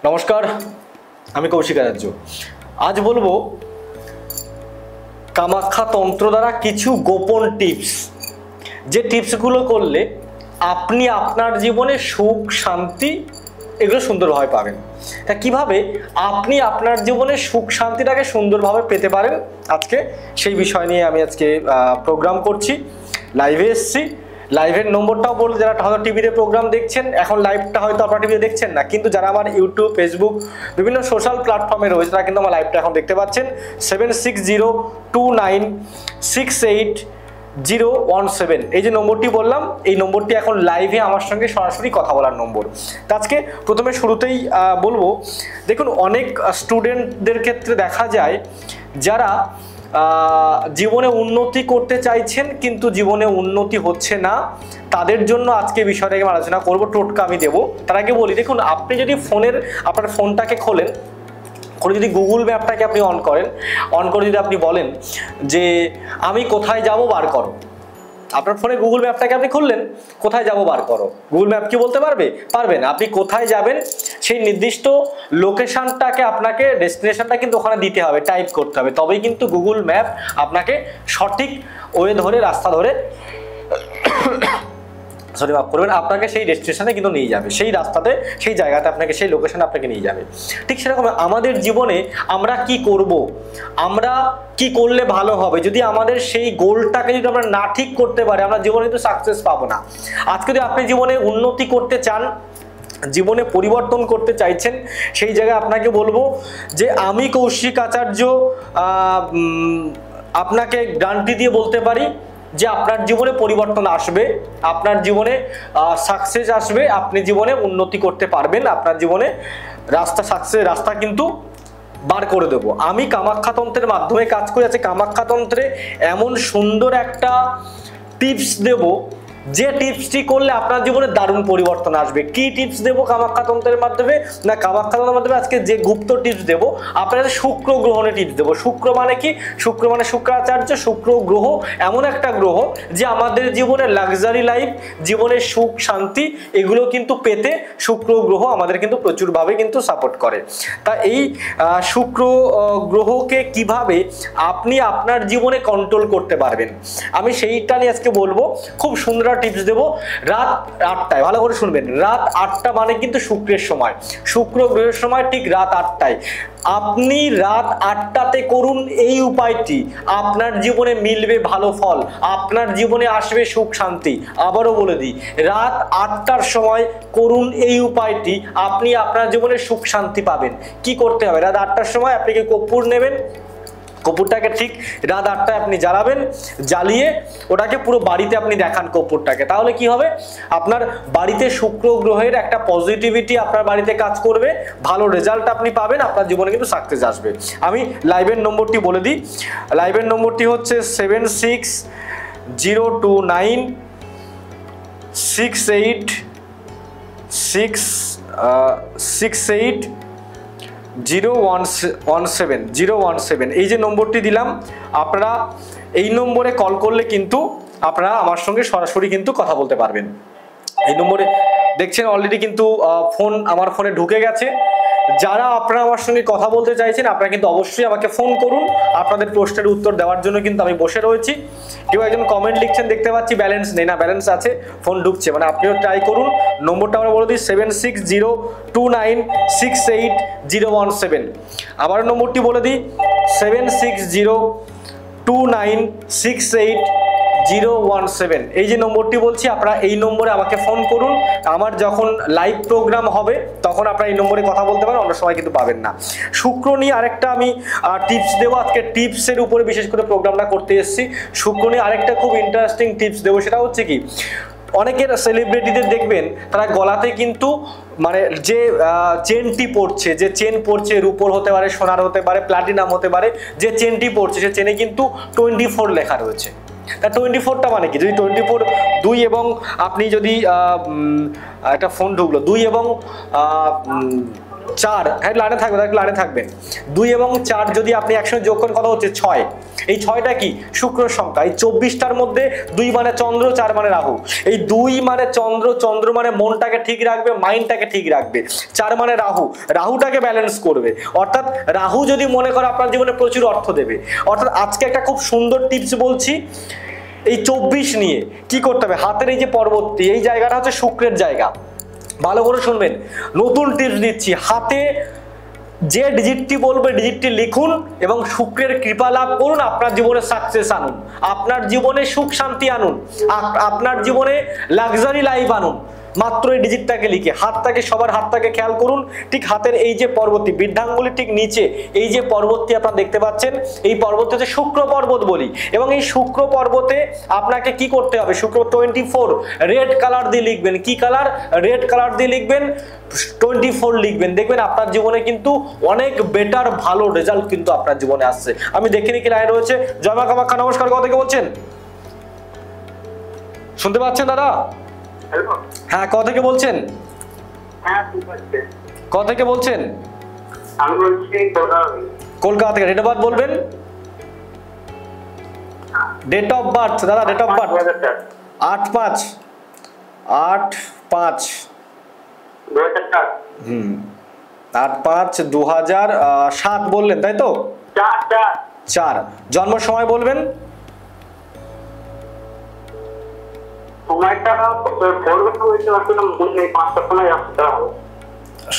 নমস্কার, আমি কৌশিক আচার্য। আজ বলবো কামাখ্যা তন্ত্র দ্বারা কিছু গোপন টিপস, যে টিপসগুলো করলে আপনি আপনার জীবনে সুখ শান্তি এগুলো সুন্দরভাবে পাবেন। তা কিভাবে আপনি আপনার জীবনে সুখ শান্তিটাকে সুন্দরভাবে পেতে পারেন, আজকে সেই বিষয় নিয়ে আমি আজকে প্রোগ্রাম করছি, লাইভে এসছি। লাইভের নম্বরটাও বলবো, যারা হয়তো টিভিতে প্রোগ্রাম দেখছেন, এখন লাইভটা হয়তো আপনারা টিভিতে দেখছেন না, কিন্তু যারা আমার ইউটিউব, ফেসবুক বিভিন্ন সোশ্যাল প্ল্যাটফর্মে রয়েছে তারা কিন্তু আমার লাইভটা এখন দেখতে পাচ্ছেন। 7602906801 এই যে নম্বরটি বললাম, এই নম্বরটি এখন লাইভে আমার সঙ্গে সরাসরি কথা বলার নম্বর। তো আজকে প্রথমে শুরুতেই বলবো, দেখুন অনেক স্টুডেন্টদের ক্ষেত্রে দেখা যায় যারা জীবনে উন্নতি করতে চাইছেন কিন্তু জীবনে উন্নতি হচ্ছে না, তাদের জন্য আজকে বিষয়টাকে আমি আলোচনা করবো, টোটকা আমি দেবো। তার আগে বলি, দেখুন আপনি যদি আপনার ফোনটাকে খোলেন, করে যদি গুগল ম্যাপটাকে আপনি অন করে যদি আপনি বলেন যে আমি কোথায় যাব বার করো, আপনার ফোনে গুগল ম্যাপটাকে আপনি খুললেন, কোথায় যাব বার করো, গুগল ম্যাপ কি বলতে পারবে না। আপনি কোথায় যাবেন সেই নির্দিষ্ট লোকেশনটাকে, আপনাকে ডেস্টিনেশনটা কিন্তু ওখানে দিতে হবে, টাইপ করতে হবে, তবেই কিন্তু গুগল ম্যাপ আপনাকে সঠিক ওয়ে ধরে, রাস্তা ধরে মাফ করবেন, আপনাকে সেই ডেস্টিনেশনে কিন্তু নিয়ে যাবে, সেই রাস্তাতে, সেই জায়গাতে আপনাকে, সেই লোকেশনে আপনাকে নিয়ে যাবে। ঠিক সেরকম আমাদের জীবনে আমরা কি করব, আমরা কি করলে ভালো হবে, যদি আমাদের সেই গোলটাকে যদি আমরা না ঠিক করতে পারি, আমরা জীবনে কিন্তু সাকসেস পাবো না। আজকে যদি আপনি জীবনে উন্নতি করতে চান, জীবনে পরিবর্তন করতে চাইছেন, সেই জায়গায় আপনাকে বলবো যে আমি কৌশিক আচার্য আপনাকে গ্যারান্টি দিয়ে বলতে পারি যে আপনার জীবনে পরিবর্তন আসবে, আপনার জীবনে সাকসেস আসবে, আপনি জীবনে উন্নতি করতে পারবেন, আপনার জীবনে সাকসেস রাস্তা কিন্তু বার করে দেবো। আমি কামাখ্যা তন্ত্রের মাধ্যমে কাজ করে আছি। কামাখ্যা তন্ত্রে এমন সুন্দর একটা টিপস দেব, যে টিপসটি করলে আপনার জীবনে দারুণ পরিবর্তন আসবে। কি টিপস দেবো কামাখ্যা তন্ত্রের মাধ্যমে? না, কামাখ্যা তন্ত্রের মাধ্যমে আজকে যে গুপ্ত টিপস দেবো, আপনাদের শুক্র গ্রহণে টিপস দেবো। শুক্র মানে কি? শুক্র মানে শুক্রাচার্য, শুক্র গ্রহ এমন একটা গ্রহ যে আমাদের জীবনে লাক্সারি লাইফ, জীবনের সুখ শান্তি এগুলো কিন্তু পেতে শুক্র গ্রহ আমাদের কিন্তু প্রচুরভাবে কিন্তু সাপোর্ট করে। তা এই শুক্র গ্রহকে কিভাবে আপনি আপনার জীবনে কন্ট্রোল করতে পারবেন, আমি সেইটা নিয়ে আজকে বলবো। খুব সুন্দর টিপস দেবো। রাত 8টায়, ভালো করে শুনবেন, রাত 8টা মানে কিন্তু শুক্রের সময়, শুক্র গ্রহের সময় ঠিক রাত 8টায়। আপনি রাত 8টাতে করুন এই উপায়টি, আপনার জীবনে মিলবে ভালো ফল, আপনার জীবনে আসবে সুখ শান্তি। আবারও বলে দিই, রাত 8টার সময় করুন এই উপায়টি, আপনি আপনার জীবনে সুখ শান্তি পাবেন। কি করতে হবে? রাত 8টার সময় আপনি কি কর্পূর নেবেন, কর্পূরটাকে ঠিক রাত 8টায় আপনি জ্বালাবেন, জ্বালিয়ে ওটাকে পুরো বাড়িতে আপনি দেখান কর্পূরটাকে, তাহলে কি হবে, আপনার বাড়িতে শুক্র গ্রহের একটা পজিটিভিটি আপনার বাড়িতে কাজ করবে, ভালো রেজাল্ট আপনি পাবেন, আপনার জীবনে কিন্তু সাকসেস আসবে। আমি লাইভের নম্বরটি বলে দিই, লাইভের নম্বরটি হচ্ছে 7629680117 এই যে নম্বরটি দিলাম, আপনারা এই নম্বরে কল করলে কিন্তু আপনারা আমার সঙ্গে সরাসরি কিন্তু কথা বলতে পারবেন। এই নম্বরে দেখছেন অলরেডি কিন্তু ফোন আমার ফোনে ঢুকে গেছে। যারা আপনারা আমার সঙ্গে কথা বলতে চাইছেন, আপনারা কিন্তু অবশ্যই আমাকে ফোন করুন, আপনাদের প্রশ্নের উত্তর দেওয়ার জন্য কিন্তু আমি বসে রয়েছি। কেউ একজন কমেন্ট লিখছেন দেখতে পাচ্ছি, ব্যালেন্স নেই, না ব্যালেন্স আছে, ফোন ঢুকছে, মানে আপনিও ট্রাই করুন। নম্বরটা আমরা বলে দিই 7602968017। আবার নম্বরটি বলে দিই 7602968017। এই যে নম্বরটি বলছি, আপনারা এই নম্বরে আমাকে ফোন করুন। আমার যখন লাইভ প্রোগ্রাম হবে তখন আপনারা এই নম্বরে কথা বলতে পারেন, অন্য সময় কিন্তু পাবেন না। শুক্র নিয়ে আরেকটা আমি টিপস দেবো, আজকে টিপসের উপরে বিশেষ করে প্রোগ্রামটা করতে এসেছি। শুক্র নিয়ে আরেকটা খুব ইন্টারেস্টিং টিপস দেবো, সেটা হচ্ছে কি, অনেকের সেলিব্রিটিদের দেখবেন তারা গলাতে কিন্তু মানে যে চেনটি পড়ছে, যে চেন পড়ছে, রূপোর হতে পারে, সোনার হতে পারে, প্লাটিনাম হতে পারে, যে চেনটি পড়ছে সে চেনে কিন্তু 24 লেখা রয়েছে। তা 24টা মানে কি? যদি 24 2 এবং আপনি যদি একটা ফোন ঢুকলো 2 এবং 4, হ্যাঁ লাইনে থাকবে, লাইনে থাকবেন। 2 এবং 4 যদি আপনি একসঙ্গে যোগ করেন কত হচ্ছে 6। এই 6টা কি শুক্র সংখ্যা। এই 24টার মধ্যে 2 মানে চন্দ্র, 4 মানে রাহু। এই 2 মানে চন্দ্র, চন্দ্র মানে মনটাকে ঠিক রাখবে, মাইন্ডটাকে ঠিক রাখবে। 4 মানে রাহু, রাহুটাকে ব্যালেন্স করবে। অর্থাৎ রাহু যদি মনে করে আপনার জীবনে প্রচুর অর্থ দেবে। অর্থাৎ আজকে একটা খুব সুন্দর টিপস বলছি। এই 24 নিয়ে কি করতে হবে, হাতের এই যে পরবর্তী এই জায়গাটা হচ্ছে শুক্রের জায়গা, ভালো করে শুনবেন। নতুন টিপস দিচ্ছি, হাতে যে ডিজিটটি বলবে ডিজিটটি লিখুন এবং শুক্রের কৃপা লাভ করুন। আপনার জীবনে সাকসেস আনুন, আপনার জীবনে সুখ শান্তি আনুন, আপনার জীবনে লাক্সারি লাইফ আনুন। মাত্র এই ডিজিটটাকে লিখে হাতটাকে, সবার হাতটাকে খেয়াল করুন। ঠিক হাতের এই যে পর্বতটি, বৃদ্ধাঙ্গুলির ঠিক নিচে এই যে পর্বতটি আপনারা দেখতে পাচ্ছেন, এই পর্বতটি হচ্ছে শুক্র পর্বত বলি। এবং এই শুক্র পর্বতে আপনাকে কি করতে হবে, শুক্র 24 রেড কালার দিয়ে লিখবেন। কি কালার? রেড কালার দিয়ে লিখবেন, 24 লিখবেন। দেখবেন আপনার জীবনে কিন্তু অনেক বেটার ভালো রেজাল্ট কিন্তু আপনার জীবনে আসছে। আমি দেখিনি কি লাইন রয়েছে। জয় মা কামাখ্যা, নমস্কার। কোথা থেকে বলছেন? শুনতে পাচ্ছেন দাদা? হ্যাঁ, কোথা থেকে বলছেন? কোথা থেকে বলছেন? আমি বলছি কলকাতা থেকে। ডেট অফ বার্থ বলবেন? ডেট অফ বার্থ দাদা, ডেট অফ বার্থ 8/5 8/5/2007 বললেন, তাই তো? 4। জন্ম সময় বলবেন?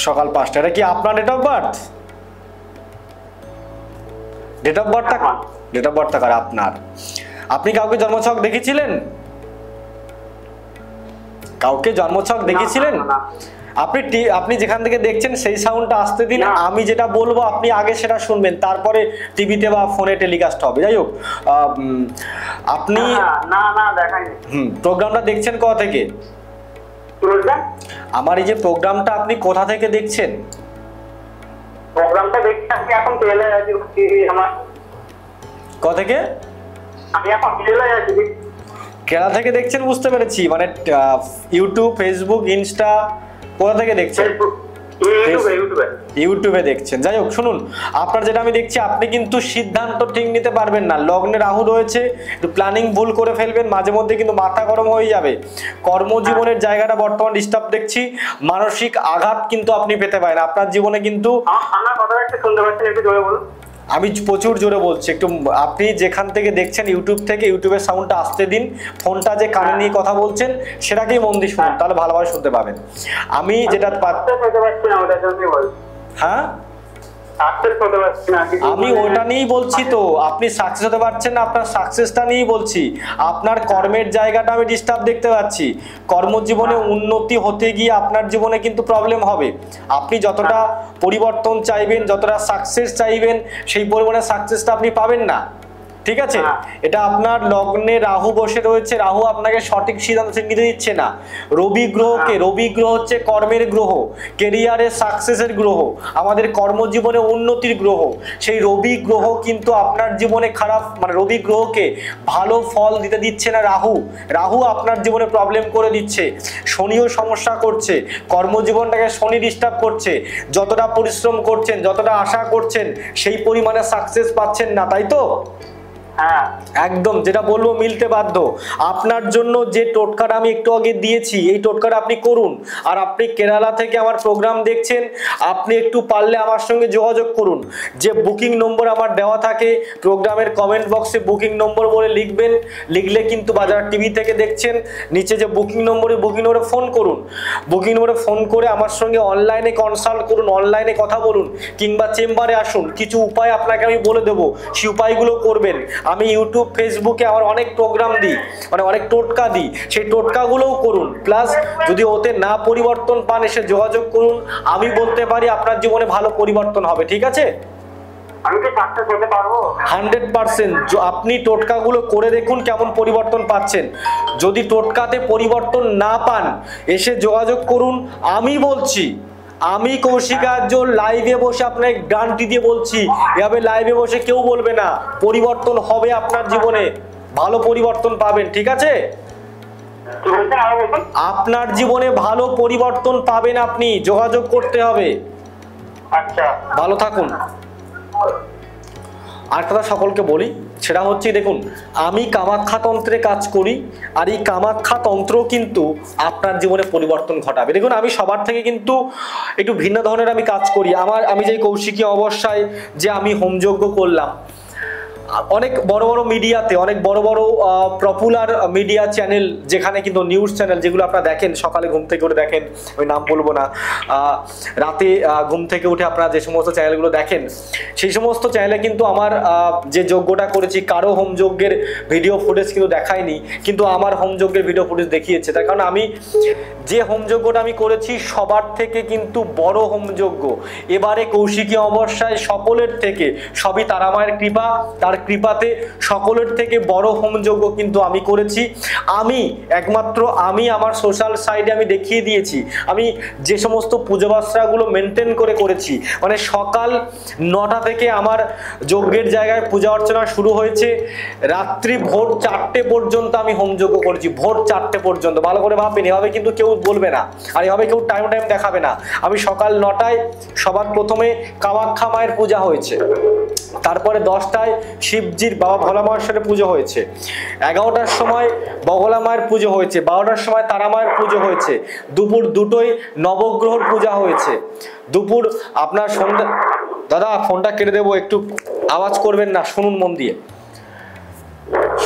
সকাল 5টা। এটা কি আপনার date of birth? Date of বার্থটা, ডেট অফ বার্থটা কার আপনার? আপনি কাউকে জন্মছক দেখেছিলেন? কাউকে জন্মছক দেখেছিলেন? আপনি যেখান থেকে দেখছেন সেই সাউন্ডটা আসতে দিন। আমি যেটা বলবো আপনি আগে সেটা শুনবেন, তারপরে টিভিতে বা ফোনে টেলিকাস্ট হবে। যাই হোক, আপনি প্রোগ্রামটা দেখছেন কোথা থেকে? আমার এই যে প্রোগ্রামটা আপনি কোথা থেকে দেখছেন? প্রোগ্রামটা দেখছি আমি এখন কেরালায় আছি। আমার কোথা থেকে? আমি এখন কেরালায় আছি। কেরালা থেকে দেখছেন, বুঝতে পেরেছি। মানে ইউটিউব, ফেসবুক, ইনস্টা, কোথা থেকে দেখছেন? ইউটিউবে দেখছেন। যাই হোক, শুনুন, আপনার যেটা আমি দেখছি, আপনি কিন্তু সিদ্ধান্ত ঠিক নিতে পারবেন না। লগ্নে রাহু রয়েছে, একটু প্ল্যানিং ভুল করে ফেলবেন, মাঝে মধ্যে কিন্তু মাথা গরম হয়ে যাবে। কর্মজীবনের জায়গাটা বর্তমান ডিস্টার্ব দেখছি, মানসিক আঘাত কিন্তু আপনি পেতে পারেন আপনার জীবনে। কিন্তু আমার কথা একটু শুনতে পাচ্ছেন, একটু জোরে বলুন। আমি প্রচুর জোরে বলছি, একটু আপনি যেখান থেকে দেখছেন ইউটিউব থেকে, ইউটিউবের সাউন্ডটা আসতে দিন। ফোনটা যে কানে নিয়ে কথা বলছেন সেটাকেই মন দিয়ে শুনুন, তাহলে ভালোভাবে শুনতে পাবেন। আমি যেটা হ্যাঁ, আমি ওটা নিয়েই বলছি তো। আপনি সাকসেস হতে পারছেন না, আপনার সাকসেসটা নিয়েই বলছি। আপনার কর্মের জায়গাটা আমি ডিস্টার্ব দেখতে পাচ্ছি। কর্মজীবনে উন্নতি হতে গিয়ে আপনার জীবনে কিন্তু প্রবলেম হবে। আপনি যতটা পরিবর্তন চাইবেন, যতটা সাকসেস চাইবেন, সেই পরিমাণে সাকসেসটা আপনি পাবেন না। ঠিক আছে? এটা আপনার লগ্নে রাহু বসে রয়েছে, রাহু আপনাকে সঠিক সিদ্ধান্ত নিতে দিচ্ছে না। রবি গ্রহকে, রবি গ্রহ হচ্ছে কর্মের গ্রহ, কেরিয়ারের সাকসেসের গ্রহ, আমাদের কর্মজীবনে উন্নতির গ্রহ। সেই রবি গ্রহ কিন্তু আপনার জীবনে খারাপ, মানে রবি গ্রহকে ভালো ফল দিতে দিচ্ছে না রাহু। রাহু আপনার জীবনে প্রবলেম করে দিচ্ছে। শনিও সমস্যা করছে, কর্মজীবনটাকে শনি ডিস্টার্ব করছে। যতটা পরিশ্রম করছেন, যতটা আশা করছেন, সেই পরিমাণে সাকসেস পাচ্ছেন না, তাই তো? একদম, যেটা বলবো মিলতে বাধ্য। আপনার জন্য যে টোটকাটা আমি একটু আগে দিয়েছি, এই টোটকাটা আপনি করুন। আর আপনি কেরালা থেকে আমার প্রোগ্রাম দেখছেন, আপনি একটু পারলে আমার সঙ্গে যোগাযোগ করুন। যে বুকিং নম্বর আমার দেওয়া থাকে, প্রোগ্রামের কমেন্ট বক্সে বুকিং নম্বর বলে লিখবেন। লিখলে কিন্তু বাজার টিভি থেকে দেখছেন, নিচে যে বুকিং নম্বরে, বুকিং নম্বরে ফোন করুন। বুকিং নম্বরে ফোন করে আমার সঙ্গে অনলাইনে কনসাল্ট করুন, অনলাইনে কথা বলুন, কিংবা চেম্বারে আসুন। কিছু উপায় আপনাকে আমি বলে দেবো, সেই উপায়গুলো করবেন। আমি ইউটিউব, ফেসবুকে আমার অনেক প্রোগ্রাম দিই, মানে অনেক টোটকা দিই, সেই টোটকাগুলোও করুন। প্লাস যদি ওতে না পরিবর্তন পান, এসে যোগাযোগ করুন। আমি বলতে পারি আপনার জীবনে ভালো পরিবর্তন হবে। ঠিক আছে? আমি কি সাকসেস হতে পারবো? 100%। আপনি টোটকাগুলো করে দেখুন কেমন পরিবর্তন পাচ্ছেন। যদি টোটকাতে পরিবর্তন না পান, এসে যোগাযোগ করুন। আমি বলছি, আমি কৌশিক আর্য লাইভে বসে আপনাকে গ্যারান্টি দিয়ে বলছি, এভাবে লাইভে বসে কেউ বলবে না। পরিবর্তন হবে আপনার জীবনে, ভালো পরিবর্তন পাবেন। ঠিক আছে? আপনার জীবনে ভালো পরিবর্তন পাবেন, আপনি যোগাযোগ করতে হবে। আচ্ছা, ভালো থাকুন। আরেকটা কথা সকলকে বলি, সেটা হচ্ছে দেখুন, আমি কামাখ্যা তন্ত্রে কাজ করি, আর এই কামাখ্যা তন্ত্র কিন্তু আপনার জীবনে পরিবর্তন ঘটাবে। দেখুন, আমি সবার থেকে কিন্তু একটু ভিন্ন ধরনের আমি কাজ করি। আমি যে কৌশিকী অমাবস্যায় যে আমি হোমযজ্ঞ করলাম, অনেক বড় বড় মিডিয়াতে, অনেক বড় বড় পপুলার মিডিয়া চ্যানেল, যেখানে কিন্তু নিউজ চ্যানেল যেগুলো আপনারা দেখেন, সকালে ঘুম থেকে উঠে দেখেন, ওই নাম বলবো না, রাতে ঘুম থেকে উঠে আপনারা যে সমস্ত চ্যানেলগুলো দেখেন, সেই সমস্ত চ্যানেলে কিন্তু আমার যে যজ্ঞটা করেছি, কারো হোমযজ্ঞের ভিডিও ফুটেজ কিন্তু দেখায়নি, কিন্তু আমার হোমযজ্ঞের ভিডিও ফুটেজ দেখিয়েছে। তার কারণ আমি যে হোমযজ্ঞটা আমি করেছি সবার থেকে কিন্তু বড় হোমযজ্ঞ। এবারে কৌশিকী অমাবস্যায় সকলের থেকে, সবই তারামায়ের কৃপা, তার কৃপাতে সকলের থেকে বড় হোমযজ্ঞ কিন্তু আমি করেছি। আমি একমাত্র আমি আমার সোশ্যাল সাইডে আমি দেখিয়ে দিয়েছি আমি যে সমস্ত পুজো বাস্ত্রাগুলো মেনটেন করে করেছি। মানে সকাল 9টা থেকে আমার যজ্ঞের জায়গায় পূজা অর্চনা শুরু হয়েছে, রাত্রি ভোর 4টে পর্যন্ত আমি হোমযজ্ঞ করেছি, ভোর 4টে পর্যন্ত। ভালো করে ভাববেন, এভাবে কিন্তু কেউ বলবে না, আর এভাবে কেউ টাইম দেখাবে না। আমি সকাল 9টায় সবার প্রথমে কামাখ্যা মায়ের পূজা হয়েছে, তারপরে 10টায় শিবজির বাবা ভোলা মহেশ্বরের পুজো হয়েছে, 11টার সময় বগলা মায়ের পুজো হয়েছে, 12টার সময় তারা মায়ের পুজো হয়েছে, দুপুর 2টোয় নবগ্রহর পূজা হয়েছে, দুপুর আপনার সন্ধ্যা, দাদা ফোনটা কেটে দেবো, একটু আওয়াজ করবেন না, শুনুন মন দিয়ে।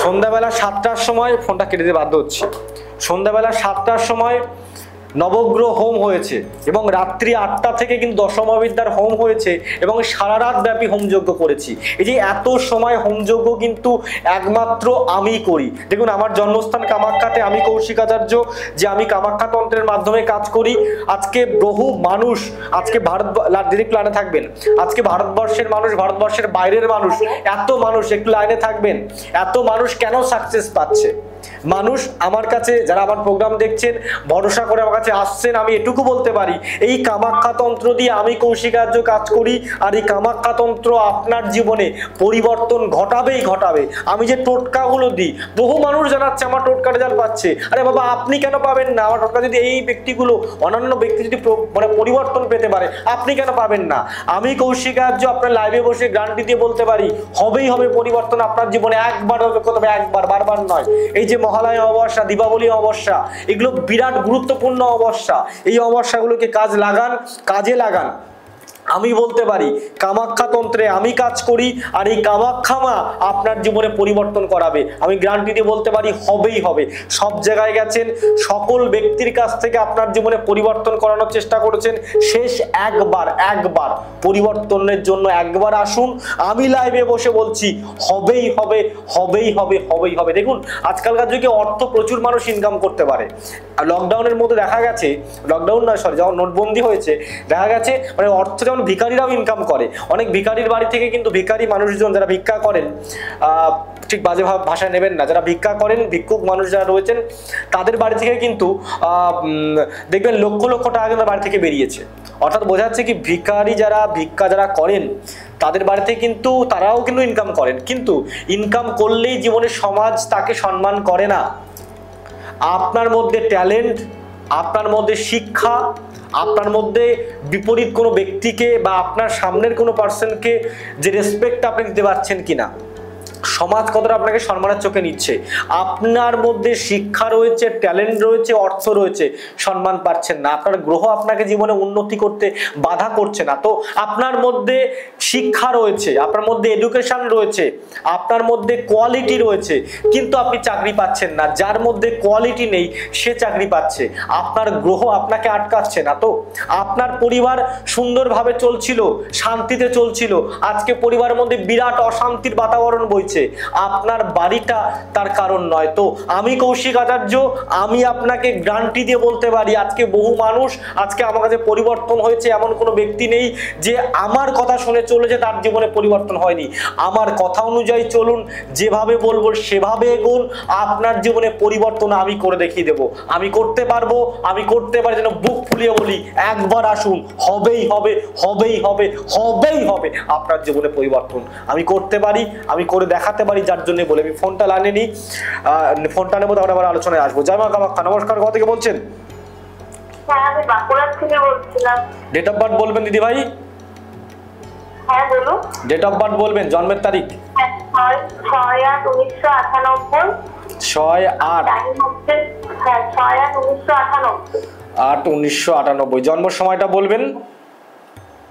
সন্ধ্যাবেলা 7টার সময়, ফোনটা কেটে দিতে বাধ্য হচ্ছে, সন্ধ্যাবেলা 7টার সময় নবগ্রহ হোম হয়েছে, এবং রাত্রি 8টা থেকে কিন্তু দশমবিদ্যার হোম হয়েছে, এবং সারা রাত ব্যাপী হোমযজ্ঞ করেছি। এই যে এত সময় হোমযজ্ঞ কিন্তু একমাত্র আমি করি। দেখুন, আমার জন্মস্থান কামাখ্যাতে, আমি কৌশিকাচার্য, যে আমি কামাখ্যা তন্ত্রের মাধ্যমে কাজ করি। আজকে বহু মানুষ, আজকে ডিরেক্ট লাইনে থাকবেন, আজকে ভারতবর্ষের মানুষ, ভারতবর্ষের বাইরের মানুষ, এত মানুষ, একটু লাইনে থাকবেন, এত মানুষ কেন সাকসেস পাচ্ছে? মানুষ আমার কাছে, যারা আমার প্রোগ্রাম দেখছেন, ভরসা করে আমার কাছে আসছেন। আমি এটুকু বলতে পারি, এই কামাখ্যা তন্ত্র দিয়ে আমি কৌশিকার্য কাজ করি, আর এই কামাখ্যা তন্ত্র আপনার জীবনে পরিবর্তন ঘটাবেই ঘটাবে। আমি যে টোটকাগুলো দিই, বহু মানুষ জানাচ্ছে আমার টোটকা রেজাল্ট পাচ্ছে। আরে বাবা, আপনি কেন পাবেন না? আমার টোটকা যদি এই ব্যক্তিগুলো, অন্যান্য ব্যক্তি যদি মানে পরিবর্তন পেতে পারে, আপনি কেন পাবেন না? আমি কৌশিকার্য আপনার লাইভে বসে গ্যারান্টি দিয়ে বলতে পারি, হবেই হবে পরিবর্তন আপনার জীবনে। একবার হবে, কত একবার, বারবার নয়। এই যে মহালয়া অমাবস্যা, দীপাবলি অমাবস্যা, এগুলো বিরাট গুরুত্বপূর্ণ অমাবস্যা। এই অমাবস্যাগুলোকে কাজে লাগান। আমি বলতে পারি, কামাখ্যা তন্ত্রে আমি কাজ করি, আর এই কামাখ্যা মা আপনার জীবনে পরিবর্তন করাবে। আমি গ্যারান্টি দিয়ে বলতে পারি, হবেই হবে। সব জায়গায় গেছেন, সকল ব্যক্তির কাছ থেকে আপনার জীবনে পরিবর্তন করানোর চেষ্টা করেছেন। শেষ একবার পরিবর্তনের জন্য একবার আসুন। আমি লাইভে বসে বলছি, হবেই হবে, হবেই হবে, হবেই হবে। দেখুন, আজকালকার যুগে অর্থ প্রচুর মানুষ ইনকাম করতে পারে। লকডাউনের মধ্যে দেখা গেছে, লকডাউন নয় সরি, যখন নোটবন্দি হয়েছে, দেখা গেছে মানে অর্থ যেমন ভিখারিরাও ইনকাম করে। অনেক ভিখারির বাড়ি থেকে কিন্তু, ভিখারি মানুষজন যারা ভিক্ষা করেন, ঠিক বাজে ভাষায় নেবেন না, যারা ভিক্ষা করেন, ভিক্ষুক মানুষ যারা রয়েছেন, তাদের বাড়ি থেকে কিন্তু দেখবেন লক্ষ লক্ষ টাকা কিন্তু বাড়ি থেকে বেরিয়েছে। অর্থাৎ বোঝা যাচ্ছে কি, ভিক্ষারি যারা ভিক্ষা যারা করেন, তাদের বাড়িতে কিন্তু তারাও কিন্তু ইনকাম করেন, কিন্তু ইনকাম করলেই জীবনে সমাজ তাকে সম্মান করে না। আপনার মধ্যে ট্যালেন্ট, আপনার মধ্যে শিক্ষা, আপনার মধ্যে বিপরীত কোনো ব্যক্তিকে বা আপনার সামনের কোনো পার্সনকে যে রেসপেক্ট আপনি দিতে পারছেন কিনা, সমাজ কতটা আপনাকে সম্মানের চোখে নিচ্ছে, আপনার মধ্যে শিক্ষা রয়েছে, ট্যালেন্ট রয়েছে, অর্থ রয়েছে, সম্মান পাচ্ছেন না। আপনার গ্রহ আপনাকে জীবনে উন্নতি করতে বাধা করছে না। তো আপনার মধ্যে শিক্ষা রয়েছে, আপনার মধ্যে এডুকেশন রয়েছে, আপনার মধ্যে কোয়ালিটি রয়েছে, কিন্তু আপনি চাকরি পাচ্ছেন না। যার মধ্যে কোয়ালিটি নেই সে চাকরি পাচ্ছে, আপনার গ্রহ আপনাকে আটকাচ্ছে না। তো আপনার পরিবার সুন্দরভাবে চলছিল, শান্তিতে চলছিল, আজকে পরিবারের মধ্যে বিরাট অশান্তির বাতাবরণ বইছে, আপনার বাড়িটা তার কারণ নয়। তো আমি কৌশিকাচার্য, আমি আপনাকে গ্যারান্টি দিয়ে বলতে পারি, আজকে বহু মানুষ, আজকে আমার কাছে পরিবর্তন হয়েছে এমন কোনো ব্যক্তি নেই যে আমার কথা শুনে চলেছে তার জীবনে পরিবর্তন হয়নি। আমার কথা অনুযায়ী চলুন, যেভাবে বলবো সেভাবে এগোন, আপনার জীবনে পরিবর্তন আমি করে দেখিয়ে দেবো। আমি করতে পারবো, আমি করতে পারি, যেন বুক ফুলিয়ে বলি, একবার আসুন, হবেই হবে, হবেই হবে, হবেই হবে আপনার জীবনে পরিবর্তন। আমি করতে পারি, আমি করে দেখাতে পারি, যার জন্য বলে আমি ফোনটা লাইনে নিই, ফোনটা নেবো, তারপরে আবার আলোচনায় আসবো। জয় মা কামাখ্যা। নমস্কার, কোথা থেকে বলছেন? হ্যাঁ, আমি বাঁকুড়া থেকে বলছিলাম। ডেট অফ বার্থ বলবেন দিদি ভাই? হ্যাঁ বলুন। ডেট অফ বার্থ বলবেন, জন্মের তারিখ। 6/8/1998। 6/8/1998। জন্ম সময়টা বলবেন।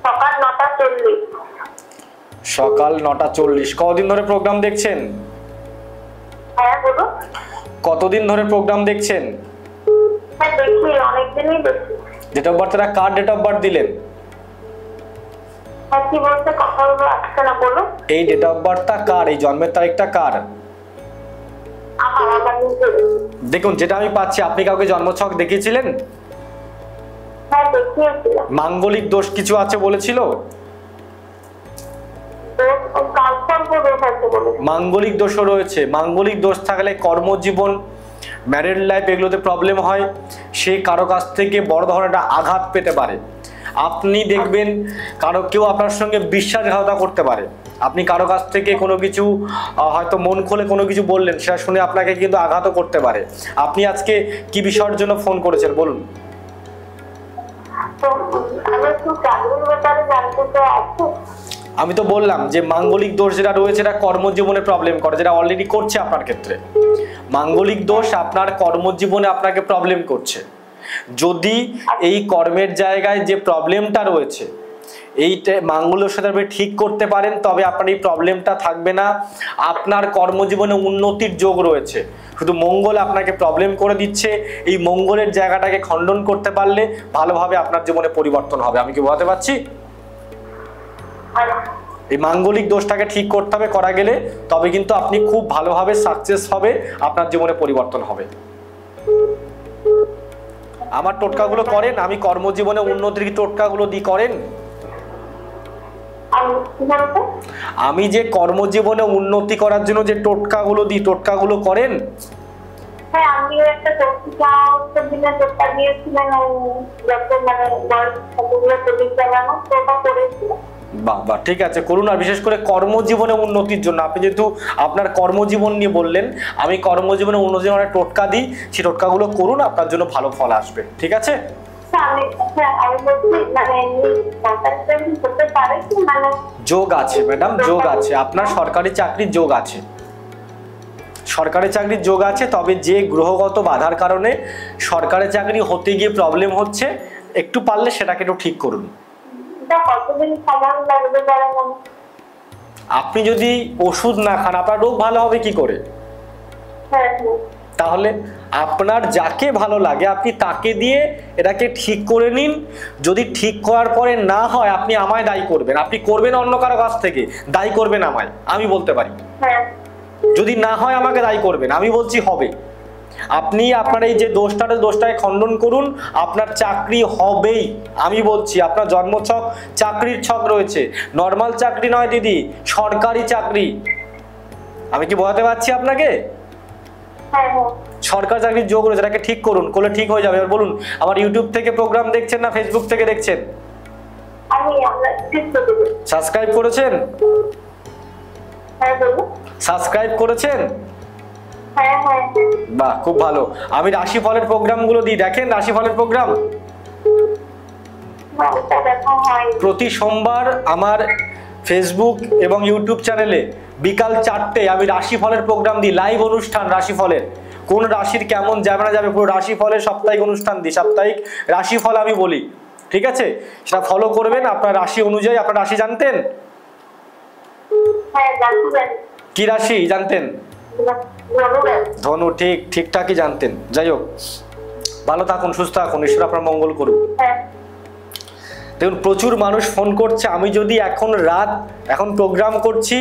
সকাল 9:40। সকাল 9:40। কতদিন ধরে প্রোগ্রাম দেখছেন? হ্যাঁ বলুন। কতদিন ধরে প্রোগ্রাম দেখছেন? হ্যাঁ দেখি, অনেকদিনই দেখি। ডেট অফ বার্থটা কার ডেট অফ বার্থ দিলেন? হ্যাঁ কি বলতে, কথাগুলো আসছে না, বলুন। এই ডেট অফ বার্থটা কার, এই জন্মের তারিখটা কার? আমার নিজের। দেখুন যেটা আমি পাচ্ছি, আপনি কাউকে জন্মছক দেখিয়েছিলেন? হ্যাঁ দেখিয়েছিলাম। মাঙ্গলিক দোষ কিছু আছে বলেছিল? মাঙ্গলিক দোষও রয়েছে। মাঙ্গলিক দোষ থাকলে কর্মজীবন, ম্যারিড লাইফ এগুলোতে প্রবলেম হয়। সে কারো কাছ থেকে বড় ধরনের একটা আঘাত পেতে পারে। আপনি দেখবেন কেউ আপনার সঙ্গে বিশ্বাসঘাতকতা করতে পারে। আপনি কারো কাছ থেকে কোনো কিছু হয়তো মন খুলে কোনো কিছু বললেন, সেটা শুনে আপনাকে কিন্তু আঘাতও করতে পারে। আপনি আজকে কি বিষয়ের জন্য ফোন করেছেন বলুন? আমি তো বললাম যে মাঙ্গলিক দোষ যেটা রয়েছে এটা কর্মজীবনে প্রবলেম করে, যেটা অলরেডি করছে আপনার ক্ষেত্রে। মাঙ্গলিক দোষ আপনার কর্মজীবনে আপনাকে প্রবলেম করছে। যদি এই কর্মের জায়গায় যে প্রবলেমটা রয়েছে এইটা মাঙ্গলের সাথে আপনি ঠিক করতে পারেন, তবে আপনার এই প্রবলেমটা থাকবে না। আপনার কর্মজীবনে উন্নতির যোগ রয়েছে। শুধু মঙ্গল আপনাকে প্রবলেম করে দিচ্ছে। এই মঙ্গলের জায়গাটাকে খণ্ডন করতে পারলে ভালোভাবে আপনার জীবনে পরিবর্তন হবে। আমি কি বোঝাতে পারছি? এই মাঙ্গলিক দোষটাকে ঠিক করতে হবে, করা গেলে তবে কিন্তু আপনি খুব ভালোভাবে সাকসেস হবে, আপনার জীবনে পরিবর্তন হবে। আমার টোটকাগুলো করেন? আমি কর্মজীবনে উন্নতির টোটকাগুলো দিই, করেন? আমি যে কর্মজীবনে উন্নতি করার জন্য যে টোটকাগুলো দিই, টোটকাগুলো করেন? হ্যাঁ আমি একটা টোটকা দিনে টোটকা দিয়েছিলেন, যত মানে বয়স কতগুলো প্রদীপ জ্বালানো টোটকা করেছিলাম। বাহ বাহ, ঠিক আছে, করুন। আর বিশেষ করে কর্মজীবনে উন্নতির জন্য, আপনি যেহেতু আপনার কর্মজীবন নিয়ে বললেন, আমি কর্মজীবনে উন্নতির জন্য টোটকা দিই, সেই টোটকাগুলো করুন, আপনার জন্য ভালো ফল আসবে। ঠিক আছে? যোগ আছে ম্যাডাম, যোগ আছে। আপনার সরকারি চাকরির যোগ আছে, সরকারি চাকরির যোগ আছে। তবে যে গ্রহগত বাধার কারণে সরকারি চাকরি হতে গিয়ে প্রবলেম হচ্ছে, একটু পারলে সেটাকে একটু ঠিক করুন। আপনি যদি ওষুধ না খান আপনার রোগ ভালো হবে কি করে? তাহলে আপনার যাকে ভালো লাগে আপনি তাকে দিয়ে এটাকে ঠিক করে নিন। যদি ঠিক করার পরে না হয় আপনি আমায় দায়ী করবেন, আপনি করবেন অন্য কারো কাছ থেকে, দায়ী করবেন আমায়, আমি বলতে পারি। যদি না হয় আমাকে দায়ী করবেন, আমি বলছি হবে। আপনি আপনার এই যে দোষটাকে খণ্ডন করুন, আপনার চাকরি হবেই। আমি বলছি আপনার জন্মছক চাকরির ছক রয়েছে, নর্মাল চাকরি নয় দিদি, সরকারি চাকরি। আমি কি বোঝাতে পারছি আপনাকে? সরকারি চাকরির যোগ রয়েছে, এটাকে ঠিক করুন, করলে ঠিক হয়ে যাবে। এবার বলুন, আমার ইউটিউব থেকে প্রোগ্রাম দেখছেন না ফেসবুক থেকে দেখছেন? সাবস্ক্রাইব করেছেন? সাবস্ক্রাইব করেছেন? বাহ, খুব ভালো। আমি রাশিফলের প্রোগ্রামগুলো দিই, দেখেন রাশিফলের প্রোগ্রাম। প্রতি সোমবার আমার ফেসবুক এবং ইউটিউব চ্যানেলে বিকাল 4টে আমি রাশিফলের প্রোগ্রাম দিই, লাইভ অনুষ্ঠান রাশিফলের। কোন রাশির কেমন যাবে না যাবে পুরো রাশিফলের সাপ্তাহিক অনুষ্ঠান দিই, সাপ্তাহিক রাশিফল আমি বলি। ঠিক আছে, সেটা ফলো করবেন। আপনার রাশি অনুযায়ী, আপনার রাশি জানতেন? কি রাশি জানতেন? ধনু, ঠিক ঠিকঠাকই জানতেন। যাই হোক, ভালো থাকুন, সুস্থ থাকুন, ঈশ্বর আপনার মঙ্গল করুন। দেখুন প্রচুর মানুষ ফোন করছে। আমি যদি এখন প্রোগ্রাম করছি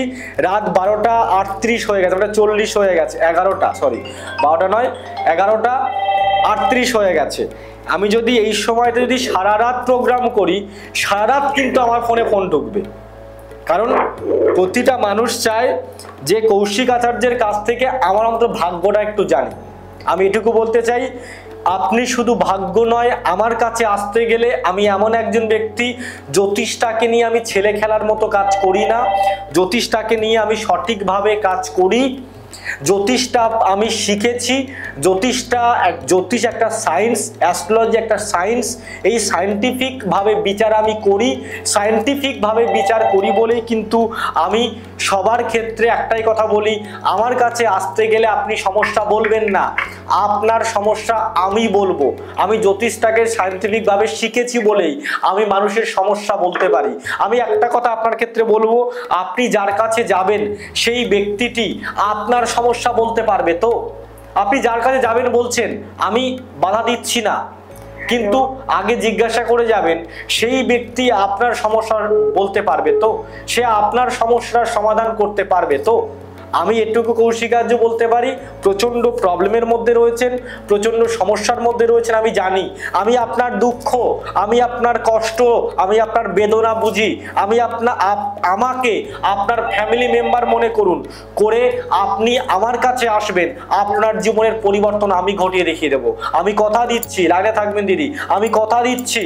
রাত 12টা 38 হয়ে গেছে, মানে 40 হয়ে গেছে, 11টা, সরি 12টা নয় 11টা 38 হয়ে গেছে। আমি যদি এই সময়টা যদি সারা রাত প্রোগ্রাম করি, সারা রাত কিন্তু আমার ফোনে ফোন ঢুকবে। কারণ প্রতিটা মানুষ চায় যে কৌশিক আচার্যের কাছ থেকে আমার অন্তত ভাগ্যটা একটু জানি। আমি এটুকু বলতে চাই, আপনি শুধু ভাগ্য নয়, আমার কাছে আসতে গেলে আমি এমন একজন ব্যক্তি, জ্যোতিষটাকে নিয়ে আমি ছেলে খেলার মতো কাজ করি না, জ্যোতিষটাকে নিয়ে আমি সঠিকভাবে কাজ করি। জ্যোতিষটা আমি শিখেছি, জ্যোতিষ একটা সায়েন্স, অ্যাস্ট্রোলজি একটা সায়েন্স। এই সায়েন্টিফিকভাবে বিচার আমি করি, সায়েন্টিফিকভাবে বিচার করি বলেই কিন্তু আমি সবার ক্ষেত্রে একটাই কথা বলি, আমার কাছে আসতে গেলে আপনি সমস্যা বলবেন না, আপনার সমস্যা আমি বলবো। আমি জ্যোতিষটাকে সায়েন্টিফিকভাবে শিখেছি বলেই আমি মানুষের সমস্যা বলতে পারি। আমি একটা কথা আপনার ক্ষেত্রে বলবো, আপনি যার কাছে যাবেন সেই ব্যক্তিটি আপনার সমস্যা বলতে পারবে তো? আপনি যার কাছে যাবেন বলছেন, আমি বাধা দিচ্ছি না, কিন্তু আগে জিজ্ঞাসা করে যাবেন সেই ব্যক্তি আপনার সমস্যা বলতে পারবে তো? সে আপনার সমস্যার সমাধান করতে পারবে তো? আমি এটুকু কৌশিকার্য বলতে পারি, প্রচন্ড প্রবলেমের মধ্যে রয়েছেন, প্রচন্ড সমস্যার মধ্যে রয়েছেন, আমি জানি। আমি আপনার দুঃখ, আমি আপনার কষ্ট, আমি আপনার বেদনা বুঝি। আমি আমাকে আপনার ফ্যামিলি মেম্বার মনে করুন, করে আপনি আমার কাছে আসবেন, আপনার জীবনের পরিবর্তন আমি ঘটিয়ে দেখিয়ে দেবো। আমি কথা দিচ্ছি, লাইনে থাকবেন দিদি, আমি কথা দিচ্ছি,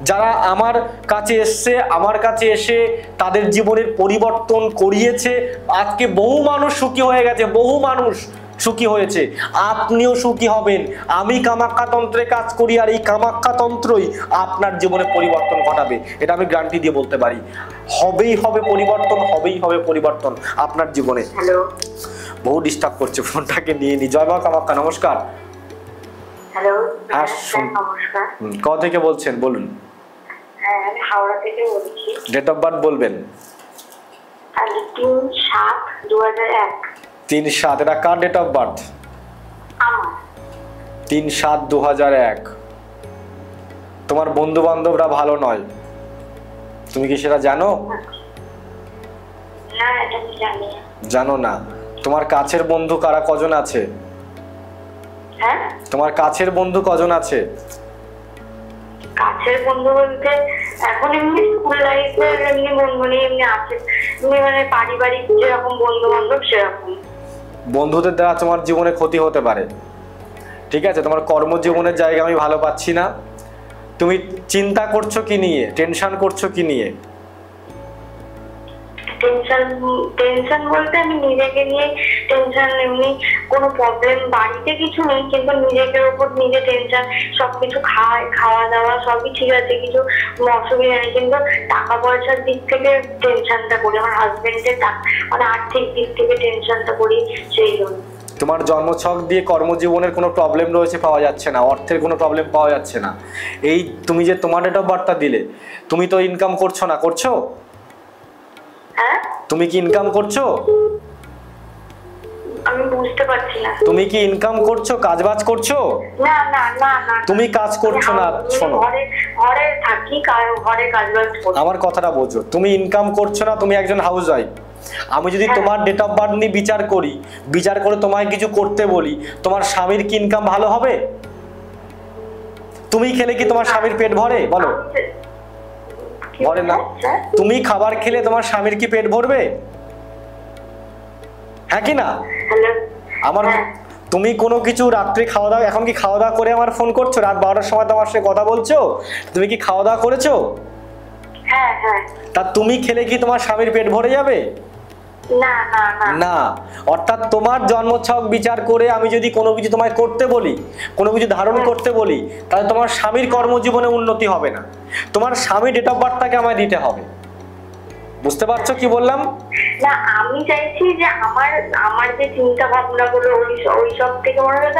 যারা আমার কাছে এসছে, আমার কাছে এসে তাদের জীবনের পরিবর্তন করিয়েছে, আজকে বহু মানুষ সুখী হয়ে গেছে, বহু মানুষ সুখী হয়েছে, আপনিও সুখী হবেন। আমি কামাখ্যা তন্ত্রে কাজ করি, আর এই কামাখ্যা তন্ত্রই আপনার জীবনে পরিবর্তন ঘটাবে, এটা আমি গ্যারান্টি দিয়ে বলতে পারি। হবেই হবে পরিবর্তন, হবেই হবে পরিবর্তন আপনার জীবনে। বহু ডিস্টার্ব করছে, ফোনটাকে নিয়ে নি। জয় মা কামাখ্যা, নমস্কার। হ্যালো, হ্যাঁ, নমস্কার। কোথা থেকে বলছেন বলুন? আমি হাওড়া থেকে বলছি। ডেট অফ বার্থ বলবেন? 3/7/2001। 3/7, এটা কার ডেট অফ বার্থ? আমার। 3/7/2001। তোমার বন্ধু বান্ধবরা ভালো নয়, তুমি কি সেটা জানো? না, এটা আমি জানি না। জানো না? তোমার কাছের বন্ধু কারা, কজন আছে? হ্যাঁ, তোমার কাছের বন্ধু কজন আছে? কাছের বন্ধু বলতে এখন এমনি স্কুল লাইফের এমনি বন্ধু নেই, এমনি আছে, এমনি মানে পারিবারিক যেরকম বন্ধু বান্ধব সেরকম। বন্ধুদের দ্বারা তোমার জীবনে ক্ষতি হতে পারে, ঠিক আছে? তোমার কর্মজীবনের জায়গা আমি ভালো পাচ্ছি না। তুমি চিন্তা করছো কি নিয়ে, টেনশন করছো কি নিয়ে? টেনশন বলতে আমি নিজেকে নিয়ে টেনশন, এমনি কোনো প্রবলেম বাড়িতে কিছু নেই, কিন্তু নিজেকে উপর নিজে টেনশন। সবকিছু খাওয়া দাওয়া সবই ঠিক আছে, কিছু অসুবিধা নেই, কিন্তু টাকা পয়সার দিক থেকে টেনশনটা করি, আমার হাজবেন্ডের মানে আর্থিক দিক থেকে টেনশনটা করি, সেই জন্য। তোমার জন্মছক দিয়ে কর্মজীবনের কোনো প্রবলেম রয়েছে, পাওয়া যাচ্ছে না, অর্থের কোনো প্রবলেম পাওয়া যাচ্ছে না। এই তুমি যে তোমার ডেট অফ বার্থটা দিলে, তুমি তো ইনকাম করছো না, করছো? হ্যাঁ, তুমি কি ইনকাম করছো? আমি বুঝতে পারছি না। তুমি কি ইনকাম করছো, কাজবাজ করছো? না না না না, তুমি কাজ করছো না। শোনো, ঘরে থাকি, ঘরে কাজবাজ করি। আমার কথাটা বোঝো, তুমি ইনকাম করছো না, তুমি একজন হাউস ওয়াইফ। আমি যদি তোমার ডেট অফ বার্থ নিয়ে বিচার করি, বিচার করে তোমায় কিছু করতে বলি, তোমার স্বামীর কি ইনকাম ভালো হবে? তুমি খেলে কি তোমার স্বামীর পেট ভরে? বলো, ভরে না? তুমি খাবার খেলে তোমার স্বামীর কি পেট ভরবে? হ্যাঁ কি না? আমার তুমি কোনো কিছু রাত্রে খাওয়া দাওয়া, এখন কি খাওয়া দাওয়া করে আমার ফোন করছো? রাত 12টার সময় তোমার সাথে কথা বলছো, তুমি কি খাওয়া দাওয়া করেছো? হ্যাঁ হ্যাঁ। তা তুমি খেলে কি তোমার স্বামীর পেট ভরে যাবে? না না না না। অর্থাৎ তোমার জন্মছক বিচার করে আমি যদি কোনো কিছু তোমায় করতে বলি, কোনো কিছু ধারণ করতে বলি, তাহলে তোমার স্বামীর কর্মজীবনে উন্নতি হবে না। তোমার স্বামী ডেট অফ বার্থটাকে আমায় দিতে হবে। বুঝতে পারছো কি বললাম? না, আমি চাইছি যে আমার যে চিন্তা ভাবনা গুলো ওই সব থেকে মনে হয়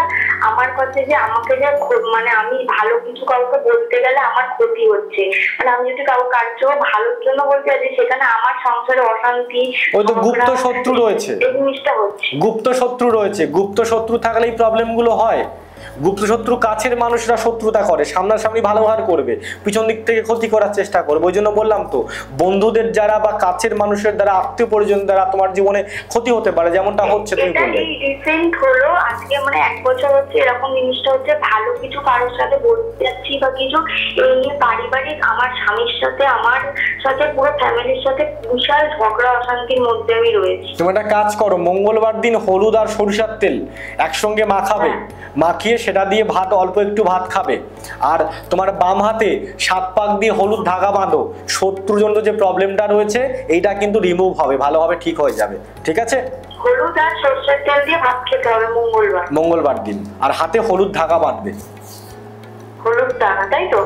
আমার কাছে যে আমাকে যে মানে আমি ভালো কিছু কাউকে বলতে গেলে আমার ক্ষতি হচ্ছে, মানে আমি যদি কারোর ভালোর জন্য বলতে চাই, সেখানে আমার সংসারে অশান্তি, ওই তো গুপ্ত শত্রু রয়েছে, এই জিনিসটা হচ্ছে। গুপ্ত শত্রু রয়েছে, গুপ্ত শত্রু থাকলে এই প্রবলেম গুলো হয়। গুপ্ত শত্রু কাছের মানুষরা শত্রুতা করে, সামনাসামনি ভালো ব্যবহার করবে, পিছন দিক থেকে ক্ষতি করার চেষ্টা করবে। ওই জন্য বললাম তো, বন্ধুদের যারা বা কাছের মানুষের দ্বারা, আত্মীয় পরিজন দ্বারা তোমার জীবনে ক্ষতি হতে পারে, যেমনটা হচ্ছে তুমি বললে। এই রিসেন্ট হলো, আজকে মানে 1 বছর হচ্ছে এরকম জিনিসটা হচ্ছে। ভালো কিছু কারোর সাথে বলতে যাচ্ছি বা কিছু, এই নিয়ে পারিবারিক আমার স্বামীর সাথে, আমার সাথে, পুরো ফ্যামিলির সাথে বিশাল ঝগড়া অশান্তির মধ্যে আমি রয়েছি। তুমি একটা কাজ করো, মঙ্গলবার দিন হলুদ আর সরিষার তেল একসঙ্গে মাখাবে, মাখিয়ে সেটা দিয়ে ভাত, অল্প একটু ভাত খাবে, আর তোমার বাম হাতে 7 পাক দিয়ে হলুদ ধাগা বাঁধো। শত্রুজনিত যে প্রবলেমটা রয়েছে এইটা কিন্তু রিমুভ হবে, ভালোভাবে ঠিক হয়ে যাবে। ঠিক আছে? হলুদ আর সর্ষের তেল দিয়ে ভাত খেতে হবে মঙ্গলবার। মঙ্গলবার দিন। আর হাতে হলুদ ধাগা বাঁধবে। হলুদ দানা, তাই তো?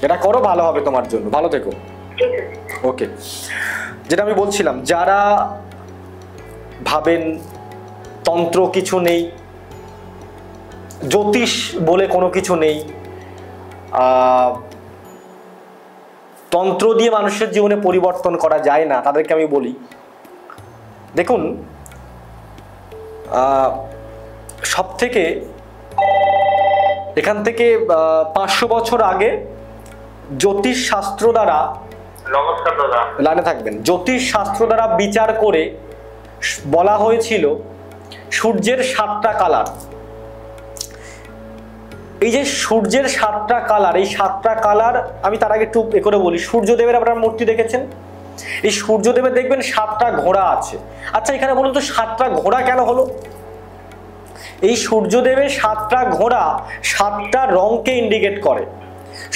এটা করো, ভালো হবে তোমার জন্য। ভালো থেকো। ঠিক আছে। ওকে, যেটা আমি বলছিলাম, যারা ভাবেন তন্ত্র কিছু নেই, জ্যোতিষ বলে কোনো কিছু নেই, তন্ত্র দিয়ে মানুষের জীবনে পরিবর্তন করা যায় না, তাদেরকে আমি বলি, দেখুন, সব থেকে এখান থেকে 500 বছর আগে জ্যোতিষ শাস্ত্র দ্বারা, নমস্কার দাদা, লাইনে থাকবেন, জ্যোতিষ শাস্ত্র দ্বারা বিচার করে বলা হয়েছিল সূর্যের 7টা কালার। এই যে সূর্যের 7টা কালার, এই 7টা কালার, আমি তার আগে একটু করে বলি, সূর্যদেবের আপনারা মূর্তি দেখেছেন? এই সূর্যদেবের দেখবেন 7টা ঘোড়া আছে। আচ্ছা, এখানে বলুন তো 7টা ঘোড়া কেন হলো? এই সূর্যদেবের 7টা ঘোড়া 7টা রংকে ইন্ডিকেট করে।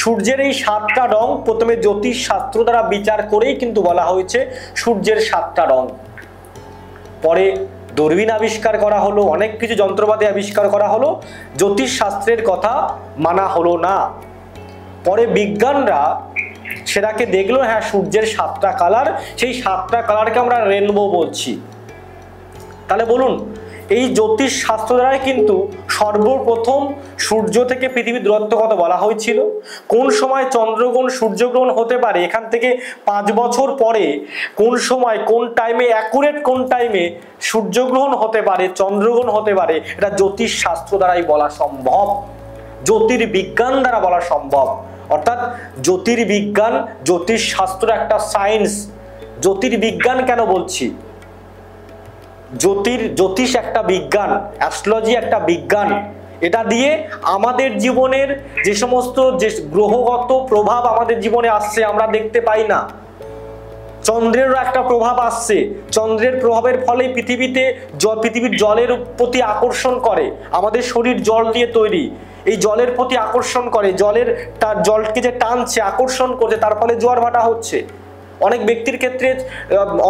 সূর্যের এই 7টা রং প্রথমে জ্যোতিষ শাস্ত্র দ্বারা বিচার করেই কিন্তু বলা হয়েছে সূর্যের 7টা রং। পরে দূরবীন আবিষ্কার করা হলো, অনেক কিছু যন্ত্রপাতি আবিষ্কার করা হলো, জ্যোতিষ শাস্ত্রের কথা মানা হলো না। পরে বিজ্ঞানরা সেটাকে দেখলো, হ্যাঁ সূর্যের 7টা কালার, সেই 7টা কালারকে আমরা রেনবো বলছি। তাহলে বলুন, এই জ্যোতিষ শাস্ত্র দ্বারাই কিন্তু সর্বপ্রথম সূর্য থেকে পৃথিবীর দূরত্ব কত বলা হয়েছিল, কোন সময় চন্দ্রগ্রহণ সূর্যগ্রহণ হতে পারে, এখান থেকে 5 বছর পরে কোন সময়, কোন টাইমে, অ্যাকুরেট কোন টাইমে সূর্যগ্রহণ হতে পারে, চন্দ্রগ্রহণ হতে পারে, এটা জ্যোতিষ শাস্ত্র দ্বারাই বলা সম্ভব, জ্যোতির্বিজ্ঞান দ্বারা বলা সম্ভব। অর্থাৎ জ্যোতির্বিজ্ঞান, জ্যোতিষ শাস্ত্র একটা সায়েন্স। জ্যোতির্বিজ্ঞান কেন বলছি? জ্যোতিষ একটা বিজ্ঞান, অ্যাস্ট্রোলজি একটা বিজ্ঞান। এটা দিয়ে আমাদের জীবনের যে সমস্ত যে গ্রহগত প্রভাব আমাদের জীবনে আসছে আমরা দেখতে পাই না। চন্দ্রেরও একটা প্রভাব আসছে, চন্দ্রের প্রভাবের ফলে পৃথিবীর জলের প্রতি আকর্ষণ করে, আমাদের শরীর জল দিয়ে তৈরি, এই জলের প্রতি আকর্ষণ করে, জলকে যে টানছে, আকর্ষণ করছে, তার ফলে জোয়ার ভাটা হচ্ছে। অনেক ব্যক্তির ক্ষেত্রে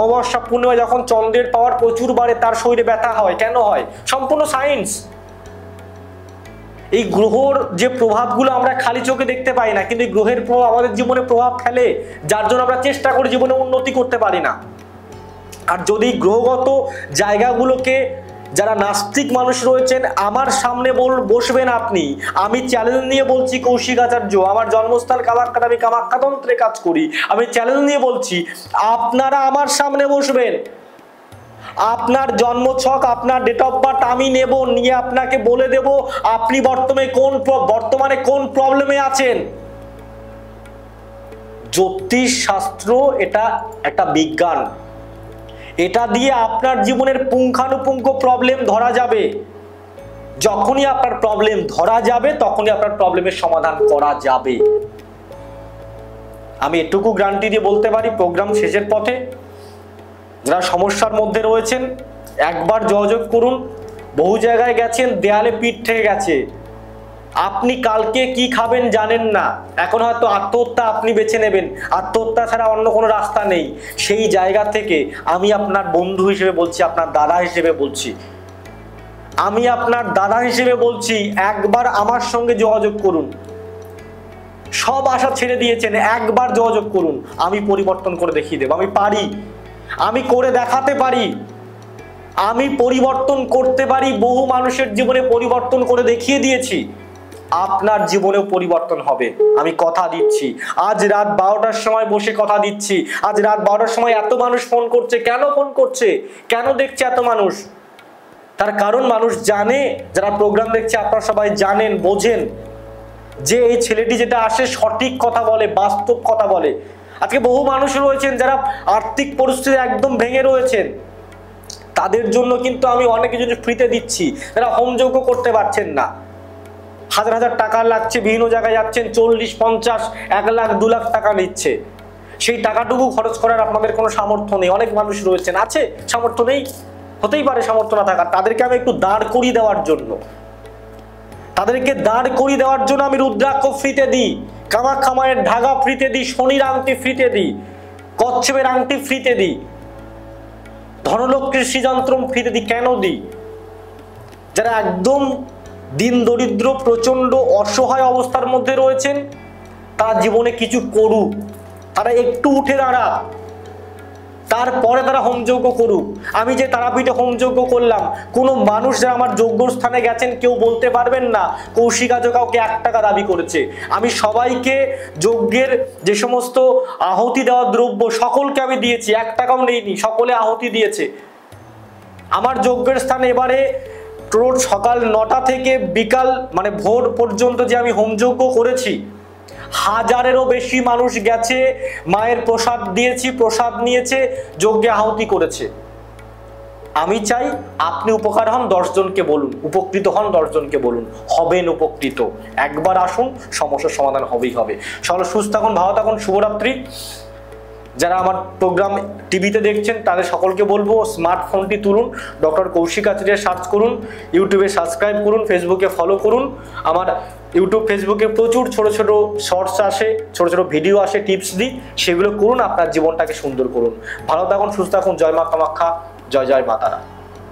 অমাবস্যা পূর্ণিমায় যখন চন্দ্রের পাওয়ার প্রচুর বাড়ে তার শরীরে ব্যথা হয়। কেন হয়? সম্পূর্ণ সায়েন্স। এই গ্রহর যে প্রভাবগুলো আমরা খালি চোখে দেখতে পাই না, কিন্তু এই গ্রহের প্রভাব আমাদের জীবনে প্রভাব ফেলে, যার জন্য আমরা চেষ্টা করি জীবনে উন্নতি করতে পারি না। আর যদি গ্রহগত জায়গাগুলোকে, যারা নাস্তিক মানুষ রয়েছেন, আমার সামনে বসবেন আপনি, আমি চ্যালেঞ্জ নিয়ে বলছি, কৌশিক আচার্য, আমার জন্মস্থান কামাখ্যা, আমি কামাখ্যাতন্ত্রে কাজ করি, আমি চ্যালেঞ্জ নিয়ে বলছি, আপনারা আমার সামনে বসবেন, আপনার জন্মছক, আপনার ডেট অফ বার্থ আমি নেব, নিয়ে আপনাকে বলে দেব আপনি বর্তমানে কোন প্রবলেমে আছেন। জ্যোতিষ শাস্ত্র এটা একটা বিজ্ঞান, এটা দিয়ে আপনার জীবনের পুঙ্খানুপুঙ্খ প্রবলেম ধরা যাবে। যখনই আপনার প্রবলেম ধরা যাবে তখনই আপনার প্রবলেমের সমাধান করা যাবে। আমি এটুকু গ্যারান্টি দিয়ে বলতে পারি, প্রোগ্রাম শেষের পথে যারা সমস্যার মধ্যে রয়েছেন একবার যোগাযোগ করুন। বহু জায়গায় গেছেন, দেয়ালে পিঠ থেকে গেছে, আপনি কালকে কি খাবেন জানেন না, এখন হয়তো আত্মহত্যা আপনি বেছে নেবেন, আত্মহত্যা ছাড়া অন্য কোনো রাস্তা নেই। সেই জায়গা থেকে আমি আপনার বন্ধু হিসেবে বলছি, আপনার দাদা হিসেবে বলছি, আমি আপনার দাদা হিসেবে বলছি, একবার আমার সঙ্গে যোগাযোগ করুন। সব আশা ছেড়ে দিয়েছেন, একবার যোগাযোগ করুন, আমি পরিবর্তন করে দেখিয়ে দেব। আমি পারি, আমি করে দেখাতে পারি, আমি পরিবর্তন করতে পারি। বহু মানুষের জীবনে পরিবর্তন করে দেখিয়ে দিয়েছি, আপনার জীবনেও পরিবর্তন হবে, আমি কথা দিচ্ছি। আজ রাত 12টার সময় বসে কথা দিচ্ছি, আজ রাত 12টার সময় এত মানুষ ফোন করছে। কেন ফোন করছে, কেন দেখছে এত মানুষ? তার কারণ মানুষ জানে, যারা প্রোগ্রাম দেখছে আপনারা সবাই জানেন, বোঝেন যে এই ছেলেটি যেটা আসে সঠিক কথা বলে, বাস্তব কথা বলে। আজকে বহু মানুষ রয়েছেন যারা আর্থিক পরিস্থিতি একদম ভেঙে রয়েছেন, তাদের জন্য কিন্তু আমি অনেক কিছু ফ্রিতে দিচ্ছি। যারা হোমযজ্ঞ করতে পারছেন না, হাজার হাজার টাকা লাগছে, বিভিন্ন জায়গায় যাচ্ছেন, 40, 50, 1 লাখ, 2 লাখ টাকা নিচ্ছে, সেই টাকাটুকু খরচ করার আপনাদের কোনো সামর্থ্য নেই। অনেক মানুষ রয়েছেন, আছে সামর্থ্য নেই, হতেই পারে সামর্থ্য না থাকার, তাদেরকে আমি একটু দাঁড় করিয়ে দেওয়ার জন্য, তাদেরকে দাঁড় করিয়ে দেওয়ার জন্য আমি রুদ্রাক্ষ ফ্রিতে দিই, কামাখ্যা মায়ের ধাগা ফ্রিতে দিই, শনির আংটি ফ্রিতে দিই, কচ্ছপের আংটি ফ্রিতে দিই। ধনলক্ষ্মীর শ্রীযন্ত্রম ফ্রিতে দিই। কেন দিই? যারা একদম দিন দরিদ্র, প্রচন্ড অসহায় অবস্থার মধ্যে রয়েছেন, তারা জীবনে কিছু করুক, তারা একটু উঠে দাঁড়াক, তারপরে তারা হোমযজ্ঞ করুক। আমি যে তারাপীঠে হোমযজ্ঞ করলাম, কোনো মানুষ যারা আমার যজ্ঞ স্থানে গেছেন কেউ বলতে পারবেন না কৌশিক আজও কাউকে 1 টাকা দাবি করেছে। আমি সবাইকে যজ্ঞের যে সমস্ত আহুতি দেওয়া দ্রব্য সকলকে আমি দিয়েছি, 1 টাকাও নেইনি, সকলে আহুতি দিয়েছে। আমার যজ্ঞের স্থানে এবারে রোজ সকাল 9টা থেকে বিকাল মানে ভোর পর্যন্ত যে আমি হোমযজ্ঞ করেছি, 1000-এরও বেশি মানুষ গেছে, মায়ের প্রসাদ দিয়েছি, প্রসাদ নিয়েছে, যজ্ঞে আহুতি করেছে। আমি চাই আপনি উপকার হন, 10 জনকে বলুন, উপকৃত হন, 10 জনকে বলুন, হবেন উপকৃত। একবার আসুন, সমস্যার সমাধান হবেই হবে। সকলে সুস্থ থাকুন, ভালো থাকুন, শুভরাত্রি। যারা আমার প্রোগ্রাম টিভিতে দেখছেন তাদের সকলকে বলবো স্মার্টফোনটি তুলুন, ডক্টর কৌশিক আচার্য সার্চ করুন, ইউটিউবে সাবস্ক্রাইব করুন, ফেসবুকে ফলো করুন। আমার ইউটিউব ফেসবুকে প্রচুর ছোট ছোট শর্টস আসে, ছোট ছোট ভিডিও আসে, টিপস দিই, সেগুলো করুন, আপনার জীবনটাকে সুন্দর করুন। ভালো থাকুন, সুস্থ থাকুন। জয় মা কামাখ্যা, জয় জয় মা তারা।